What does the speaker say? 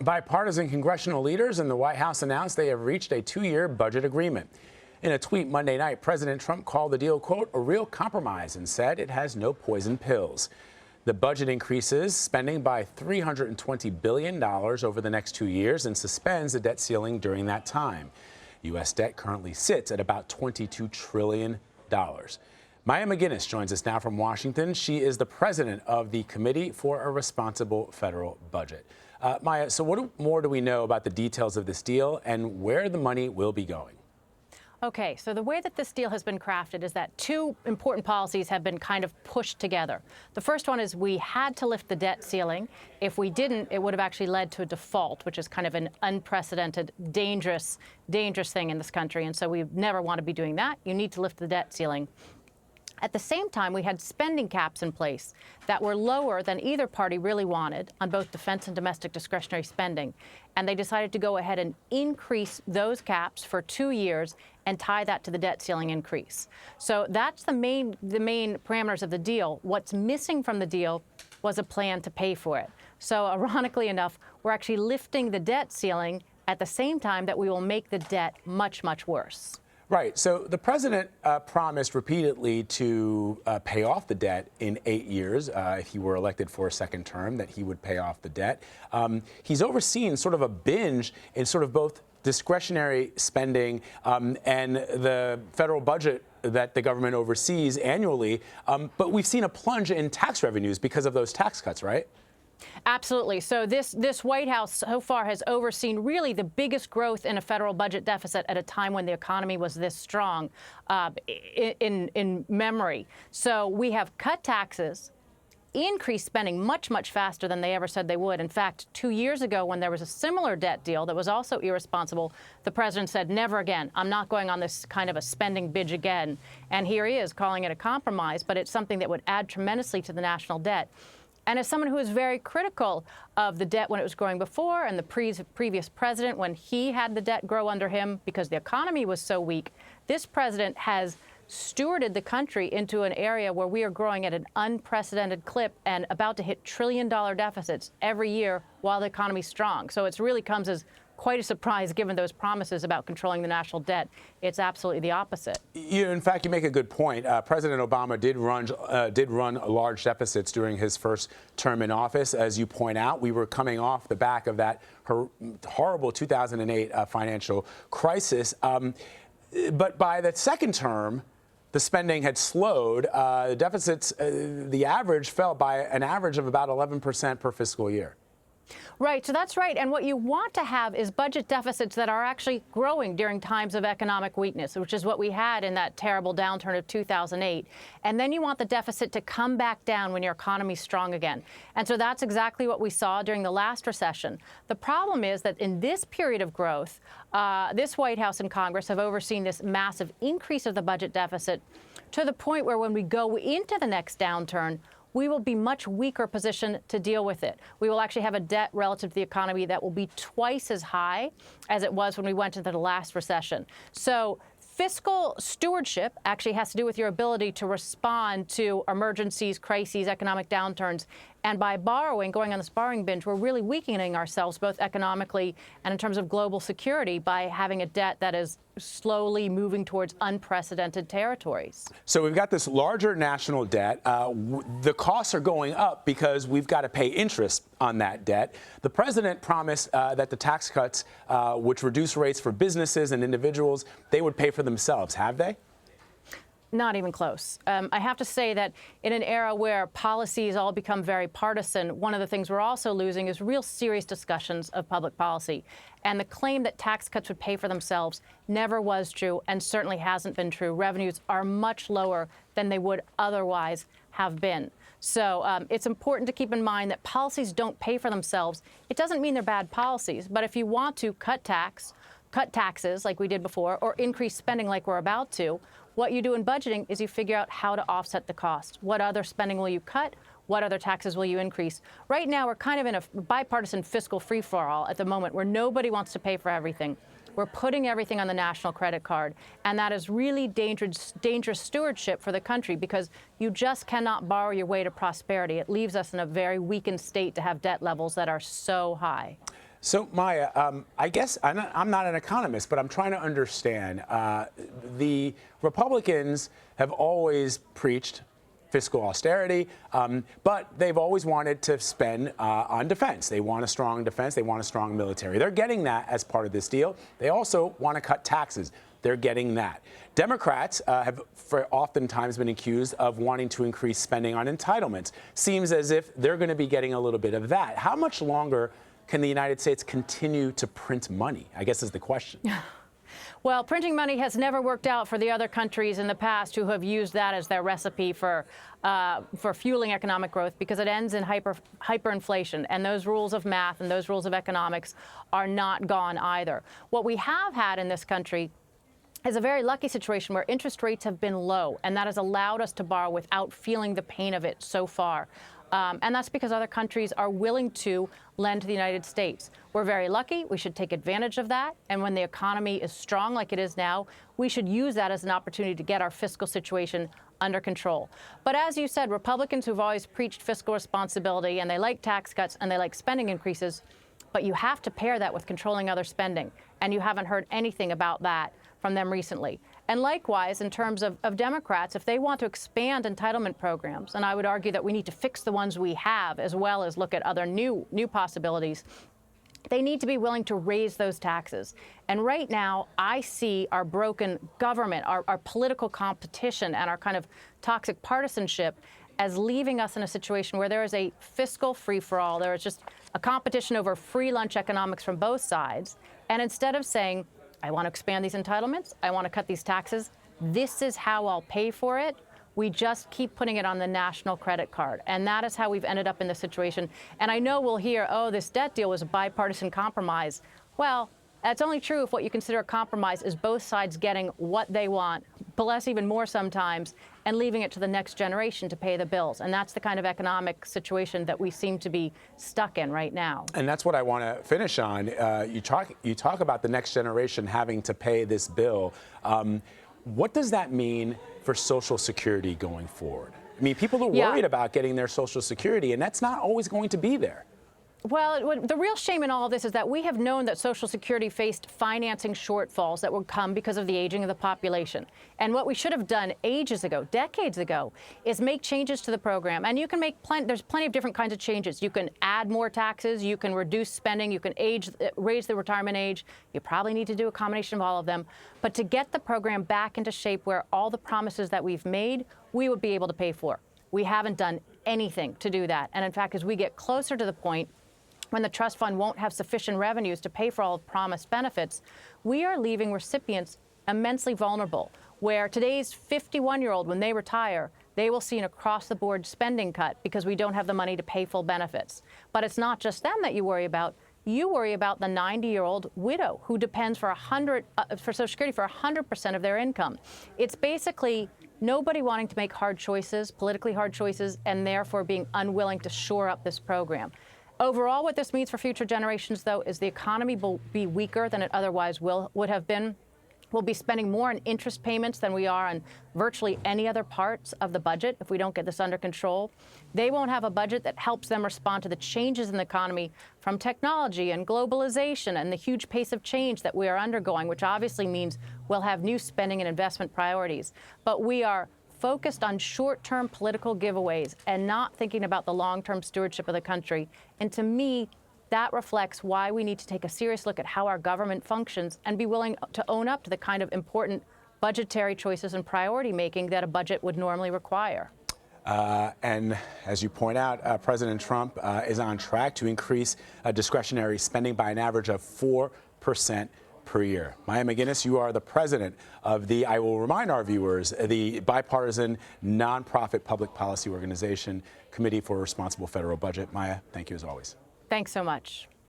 Bipartisan congressional leaders in the White House announced they have reached a 2-year budget agreement. In a tweet Monday night, President Trump called the deal, quote, a real compromise and said it has no poison pills. The budget increases spending by $320 billion over the next 2 years and suspends the debt ceiling during that time. U.S. debt currently sits at about $22 trillion. Maya MacGuineas joins us now from Washington. She is the president of the Committee for a Responsible Federal Budget. Maya, so what more do we know about the details of this deal and where the money will be going? Okay, so the way that this deal has been crafted is that two important policies have been kind of pushed together. The first one is we had to lift the debt ceiling. If we didn't, it would have actually led to a default, which is kind of an unprecedented, dangerous thing in this country. And so we never want to be doing that. You need to lift the debt ceiling. At the same time, we had spending caps in place that were lower than either party really wanted on both defense and domestic discretionary spending. And they decided to go ahead and increase those caps for 2 years and tie that to the debt ceiling increase. So that's the main parameters of the deal. What's missing from the deal was a plan to pay for it. So ironically enough, we're actually lifting the debt ceiling at the same time that we will make the debt much, much worse. Right. So the president promised repeatedly to pay off the debt in 8 years. If he were elected for a second term, that he would pay off the debt. He's overseen sort of a binge in sort of both discretionary spending and the federal budget that the government oversees annually. But we've seen a plunge in tax revenues because of those tax cuts, right? Absolutely. So this White House so far has overseen really the biggest growth in a federal budget deficit at a time when the economy was this strong in memory. So we have cut taxes, increased spending much, much faster than they ever said they would. In fact, 2 years ago, when there was a similar debt deal that was also irresponsible, the president said, never again. I'm not going on this kind of a spending binge again. And here he is calling it a compromise, but it's something that would add tremendously to the national debt. And as someone who is very critical of the debt when it was growing before and the previous president, when he had the debt grow under him because the economy was so weak, this president has stewarded the country into an area where we are growing at an unprecedented clip and about to hit trillion-dollar deficits every year while the economy's strong. So it really comes as quite a surprise given those promises about controlling the national debt. It's absolutely the opposite. In fact, you make a good point. President Obama did run large deficits during his first term in office. As you point out, we were coming off the back of that horrible 2008 financial crisis. But by the second term, the spending had slowed. The deficits, the average fell by an average of about 11% per fiscal year. Right. So that's right. And what you want to have is budget deficits that are actually growing during times of economic weakness, which is what we had in that terrible downturn of 2008. And then you want the deficit to come back down when your economy's strong again. And so that's exactly what we saw during the last recession. The problem is that in this period of growth, this White House and Congress have overseen this massive increase of the budget deficit to the point where when we go into the next downturn, we will be much weaker positioned to deal with it. We will actually have a debt relative to the economy that will be twice as high as it was when we went into the last recession. So fiscal stewardship actually has to do with your ability to respond to emergencies, crises, economic downturns. And by borrowing, going on this borrowing binge, we're really weakening ourselves both economically and in terms of global security by having a debt that is slowly moving towards unprecedented territories. So we've got this larger national debt. The costs are going up because we've got to pay interest on that debt. The president promised that the tax cuts, which reduce rates for businesses and individuals, they would pay for themselves. Have they? Not even close. I have to say that in an era where policies all become very partisan, one of the things we're also losing is real serious discussions of public policy. And the claim that tax cuts would pay for themselves never was true and certainly hasn't been true. Revenues are much lower than they would otherwise have been. So it's important to keep in mind that policies don't pay for themselves. It doesn't mean they're bad policies, but if you want to cut taxes like we did before, or increase spending like we're about to, what you do in budgeting is you figure out how to offset the cost. What other spending will you cut? What other taxes will you increase? Right now, we're kind of in a bipartisan fiscal free-for-all at the moment where nobody wants to pay for everything. We're putting everything on the national credit card, and that is really dangerous stewardship for the country because you just cannot borrow your way to prosperity. It leaves us in a very weakened state to have debt levels that are so high. So, Maya, I guess I'm not an economist, but I'm trying to understand. The Republicans have always preached fiscal austerity, but they've always wanted to spend on defense. They want a strong defense. They want a strong military. They're getting that as part of this deal. They also want to cut taxes. They're getting that. Democrats have oftentimes been accused of wanting to increase spending on entitlements. Seems as if they're going to be getting a little bit of that. How much longer can the United States continue to print money, I guess is the question. Well, printing money has never worked out for the other countries in the past who have used that as their recipe for fueling economic growth, because it ends in hyperinflation. And those rules of math and those rules of economics are not gone either. What we have had in this country is a very lucky situation where interest rates have been low, and that has allowed us to borrow without feeling the pain of it so far. And that's because other countries are willing to lend to the United States. We're very lucky. We should take advantage of that. And when the economy is strong like it is now, we should use that as an opportunity to get our fiscal situation under control. But as you said, Republicans who've always preached fiscal responsibility, and they like tax cuts and they like spending increases, but you have to pair that with controlling other spending. And you haven't heard anything about that from them recently. And likewise, in terms of Democrats, if they want to expand entitlement programs, and I would argue that we need to fix the ones we have as well as look at other new possibilities, they need to be willing to raise those taxes. And right now, I see our broken government, our political competition, and our kind of toxic partisanship as leaving us in a situation where there is a fiscal free-for-all. There is just a competition over free lunch economics from both sides. And instead of saying, I want to expand these entitlements, I want to cut these taxes, this is how I'll pay for it, we just keep putting it on the national credit card. And that is how we've ended up in this situation. And I know we'll hear, oh, this debt deal was a bipartisan compromise. Well, that's only true if what you consider a compromise is both sides getting what they want, plus even more sometimes, and leaving it to the next generation to pay the bills. And that's the kind of economic situation that we seem to be stuck in right now. And that's what I want to finish on. You talk about the next generation having to pay this bill. What does that mean for Social Security going forward? I mean, people are worried about getting their Social Security, and that's not always going to be there. Well, the real shame in all of this is that we have known that Social Security faced financing shortfalls that would come because of the aging of the population. And what we should have done ages ago, decades ago, is make changes to the program. And you can make there's plenty of different kinds of changes. You can add more taxes, you can reduce spending, you can raise the retirement age. You probably need to do a combination of all of them. But to get the program back into shape where all the promises that we've made, we would be able to pay for. We haven't done anything to do that. And in fact, as we get closer to the point when the trust fund won't have sufficient revenues to pay for all the promised benefits, we are leaving recipients immensely vulnerable, where today's 51-year-old, when they retire, they will see an across-the-board spending cut because we don't have the money to pay full benefits. But it's not just them that you worry about. You worry about the 90-year-old widow who depends for Social Security for 100% of their income. It's basically nobody wanting to make hard choices, politically hard choices, and therefore being unwilling to shore up this program. Overall, what this means for future generations, though, is the economy will be weaker than it otherwise would have been. We'll be spending more on interest payments than we are on virtually any other parts of the budget if we don't get this under control. They won't have a budget that helps them respond to the changes in the economy from technology and globalization and the huge pace of change that we are undergoing, which obviously means we'll have new spending and investment priorities. But we are focused on short-term political giveaways and not thinking about the long-term stewardship of the country. And to me, that reflects why we need to take a serious look at how our government functions and be willing to own up to the kind of important budgetary choices and priority making that a budget would normally require. And as you point out, President Trump is on track to increase discretionary spending by an average of 4% per year. Maya MacGuineas, you are the president of the, I will remind our viewers, the bipartisan nonprofit public policy organization, Committee for a Responsible Federal Budget. Maya, thank you as always. Thanks so much.